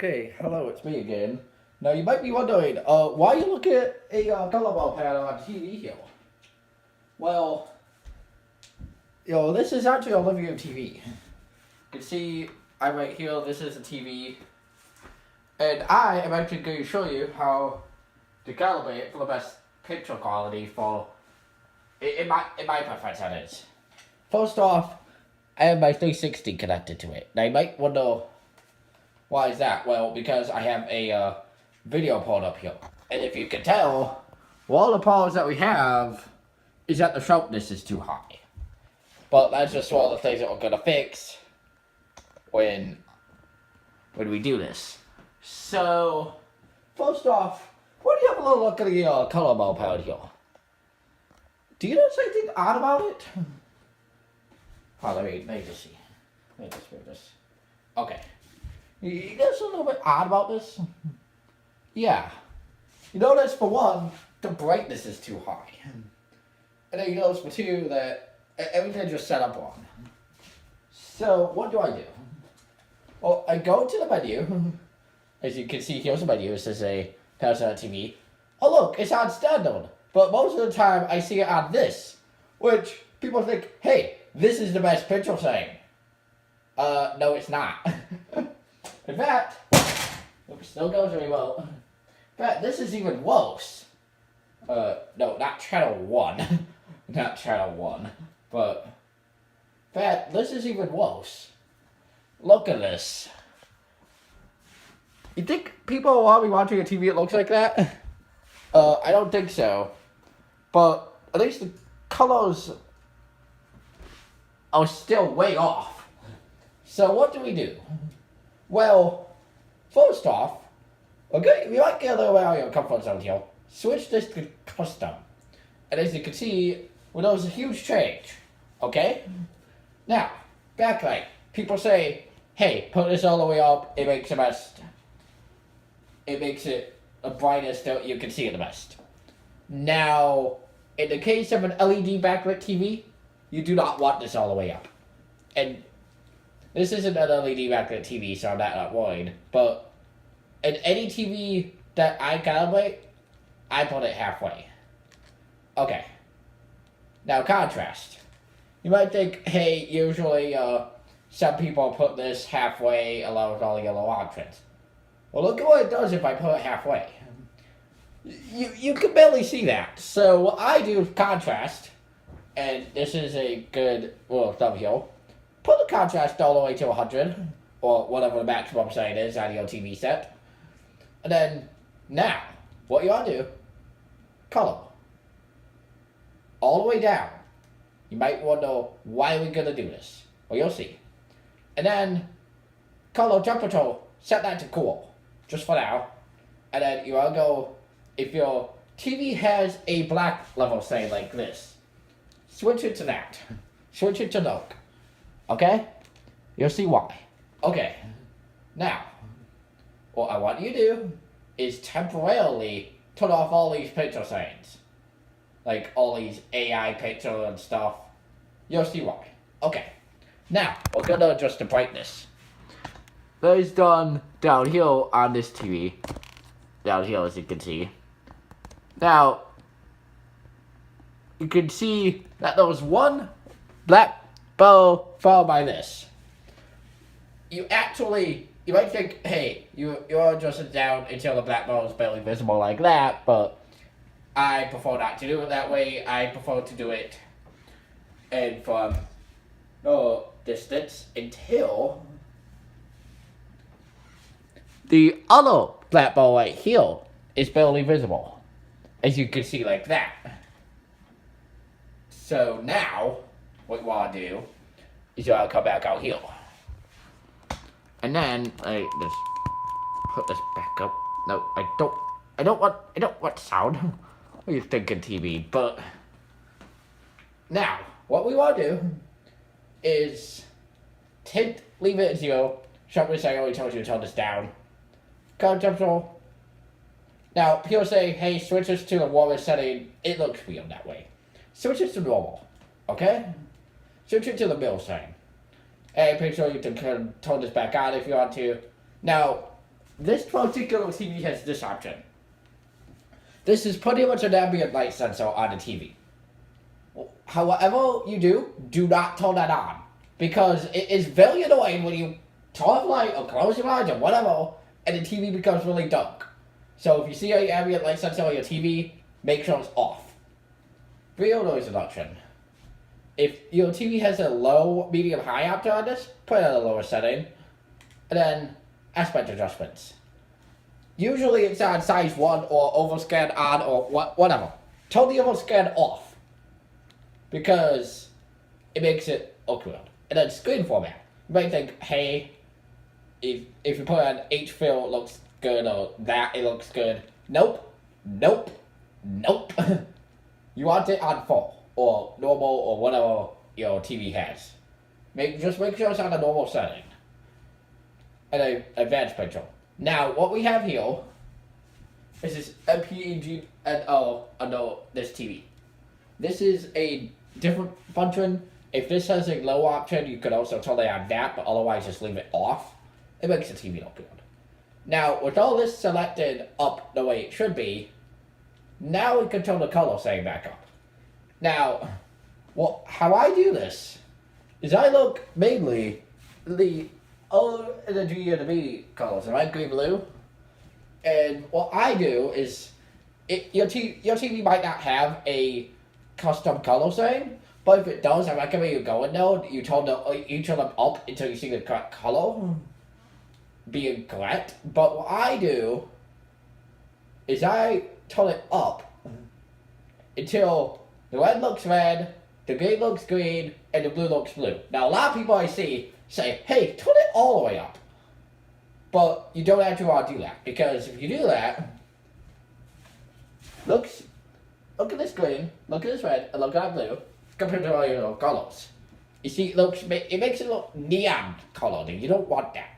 Okay, hello, it's me again. Now you might be wondering, why you look at a color panel on TV here? Well, this is actually a living room TV. You can see I'm right here. This is a TV, and I am actually going to show you how to calibrate it for the best picture quality for in my preference. That is. First off, I have my 360 connected to it. Now you might wonder, why is that? Well, because I have a video port up here. And if you can tell, one of the problems that we have is that the sharpness is too high. But that's just one of the things that we're going to fix when we do this. So, first off, why do you have a little look at the color bulb out here? Do you notice anything odd about it? Oh, let me just see. Let me just move this. Okay. You notice a little bit odd about this? Yeah. You notice, for one, the brightness is too high. And then you notice, for two, that everything's just set up wrong. So, what do? Well, I go to the menu. As you can see, here's the menu. It says a Panasonic TV. Oh, look, it's on standard. But most of the time, I see it on this. Which, people think, hey, this is the best picture thing. No, it's not. In fact, it still goes very well. In fact, this is even worse. No, not channel 1. Not channel 1. But, in fact, this is even worse. Look at this. You think people will want to be watching a TV that looks like that? I don't think so. But, at least the colors are still way off. So, what do? Well, first off, okay, we might get a little bit out of your comfort zone here. Switch this to custom. And as you can see, well, there was a huge change. Okay? Now, backlight. People say, hey, put this all the way up, it makes the best. It makes it the brightest that you can see it the best. Now, in the case of an LED backlit TV, you do not want this all the way up. And this isn't an LED backlit TV, so I'm not worried. But in any TV that I calibrate, I put it halfway. Okay. Now, contrast. You might think, hey, usually some people put this halfway along with all the yellow options. Well, look at what it does if I put it halfway. You can barely see that. So what I do with contrast, and this is a good rule of thumb here, put the contrast all the way to 100, or whatever the maximum setting is on your TV set. And then, now, what you want to do, color. All the way down. You might wonder, why are we going to do this? Well, you'll see. And then, color temperature, set that to cool, just for now. And then you want to go, if your TV has a black level, say, like this, switch it to that. Switch it to dark. Okay? You'll see why. Okay. Now, what I want you to do is temporarily turn off all these picture settings. Like all these AI picture and stuff. You'll see why. Okay. Now, we're gonna adjust the brightness. That is done down here on this TV. Down here, as you can see. Now, you can see that there was one black bow followed by this. You might think, hey, you are adjusted down until the black bow is barely visible like that, but I prefer not to do it that way. I prefer to do it and from no distance until the other black bow right here is barely visible, as you can see like that. So now, what you want to do is you want to come back out here. And then, I just put this back up. No, I don't want sound. What are you thinking, TV? But, now, what we want to do is leave it at 0. Sharpness, I already told you to turn this down. Color temperature. Now, people say, hey, switch this to the warmest setting. It looks weird that way. Switch it to normal. Okay? Switch it to the middle setting. And make sure you can turn this back on if you want to. Now, this particular TV has this option. This is pretty much an ambient light sensor on the TV. However you do not turn that on. Because it is very annoying when you turn off light or close your eyes or whatever, and the TV becomes really dark. So if you see an ambient light sensor on your TV, make sure it's off. Video noise reduction. If your TV has a low, medium, high option on this, put it at a lower setting. And then aspect adjustments. Usually it's on size 1 or overscan on or whatever. Turn the overscan off. Because it makes it look weird. And then screen format. You might think, hey, if you put on H-fill, it looks good, or that, it looks good. Nope. Nope. Nope. You want it on full, or normal, or whatever your TV has. Just make sure it's on a normal setting. And an advanced picture. Now, what we have here is this MPEG under this TV. This is a different function. If this has a low option, you could also turn it on that, but otherwise just leave it off. It makes the TV look good. Now, with all this selected up the way it should be, now we can turn the color setting back up. Now, how I do this is I look mainly the O and the G and the B colors, right? Green, blue. And what I do is, your TV might not have a custom color setting, but if it does, I recommend you go in there, you turn them up until you see the correct color being correct. But what I do is I turn it up until the red looks red, the green looks green, and the blue looks blue. Now, a lot of people I see say, hey, turn it all the way up. But you don't actually want to do that, because if you do that, look at this green, look at this red, and look at that blue, compared to all your little colors. You see, it makes it look neon colored, and you don't want that.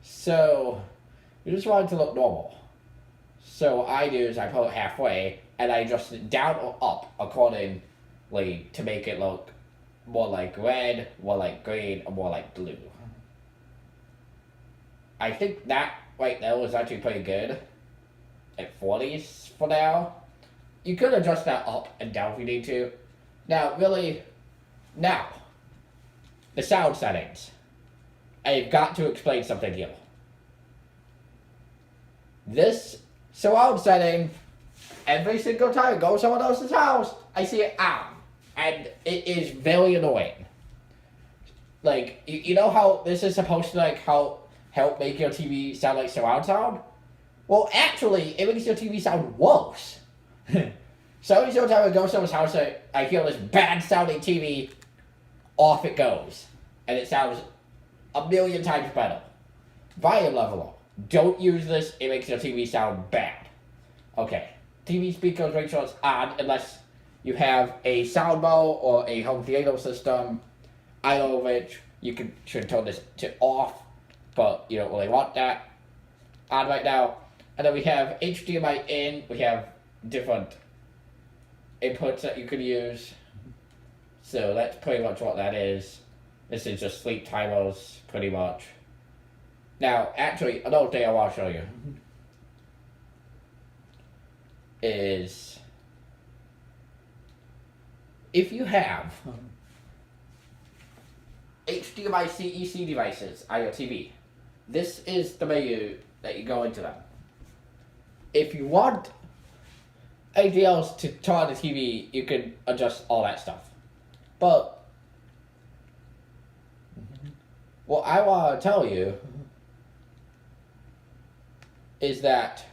So, you just want it to look normal. So what I do is I put it halfway, and I adjust it down or up accordingly to make it look more like red, more like green, or more like blue. I think that right now is actually pretty good. At 40s for now. You could adjust that up and down if you need to. Now, the sound settings. I've got to explain something here. This surround setting, every single time I go to someone else's house, I see it on. And it is very annoying. Like, you know how this is supposed to, help make your TV sound like surround sound? Well, actually, it makes your TV sound worse. So every single time I go to someone's house, I hear this bad sounding TV, off it goes. And it sounds a million times better. Volume leveler. Don't use this, it makes your TV sound bad. Okay, TV speakers, make sure it's on unless you have a soundbar or a home theater system, either of which you should turn this to off, but you don't really want that on right now. And then we have HDMI in, we have different inputs that you could use. So that's pretty much what that is. This is just sleep timers, pretty much. Now, actually, another thing I want to show you is if you have HDMI CEC devices on your TV, this is the menu that you go into them. If you want anything else to turn on the TV, you can adjust all that stuff. But what I want to tell you is that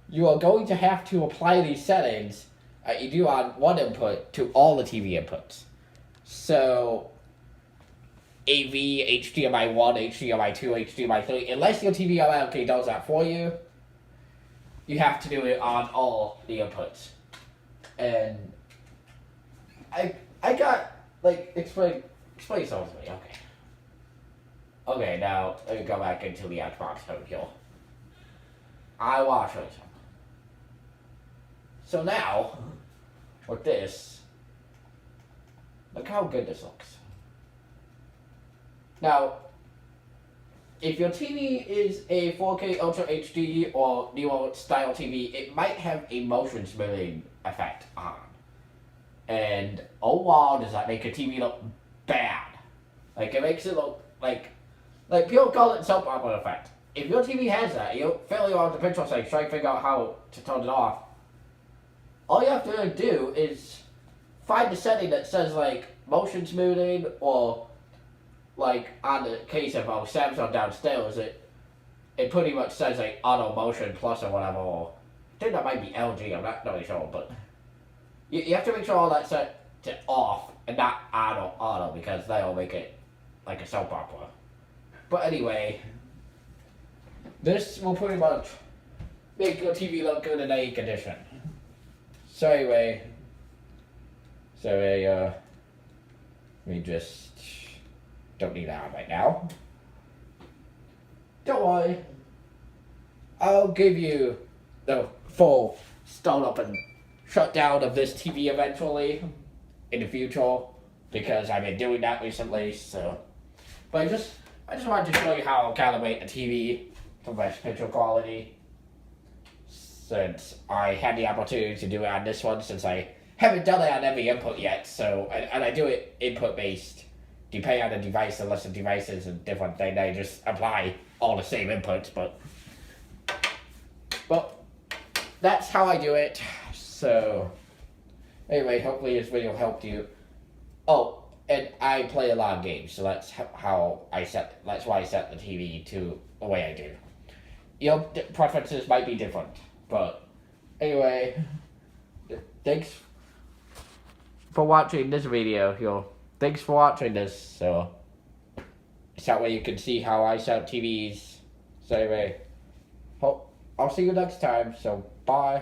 you are going to have to apply these settings that you do on one input to all the TV inputs. So, AV, HDMI 1, HDMI 2, HDMI 3, unless your TV automatically does that for you, you have to do it on all the inputs. And I got, explain something to me, okay. Okay, now, let me go back into the Xbox home here. I want to show you something. So now, with this, look how good this looks. Now, if your TV is a 4K Ultra HD or newer style TV, it might have a motion smoothing effect on. And oh wow, does that make a TV look bad? Like it makes it look like people call it soap opera effect. If your TV has that, you'll fairly around the picture settings, try to figure out how to turn it off. All you have to do is find the setting that says like motion smoothing, or like on the case of Samsung downstairs, it pretty much says like auto motion plus or whatever. Or I think that might be LG. I'm not really sure, but you have to make sure all that's set to off and not auto because that'll make it like a soap opera. But anyway, this will pretty much make your TV look good in any condition. So anyway, we just don't need that on right now. Don't worry, I'll give you the full start up and shut down of this TV eventually in the future because I've been doing that recently. So, but I just wanted to show you how I'll calibrate the TV for best picture quality, since I had the opportunity to do it on this one, since I haven't done it on every input yet. So, and I do it input based, depending on the device. Unless the device is a different thing, I just apply all the same inputs. But that's how I do it. So anyway, hopefully this video helped you. Oh, and I play a lot of games, so that's why I set the TV to the way I do. Your preferences might be different, but anyway, thanks for watching this video. Thanks for watching this. So that way you can see how I set up TVs. So anyway, I'll see you next time. So bye.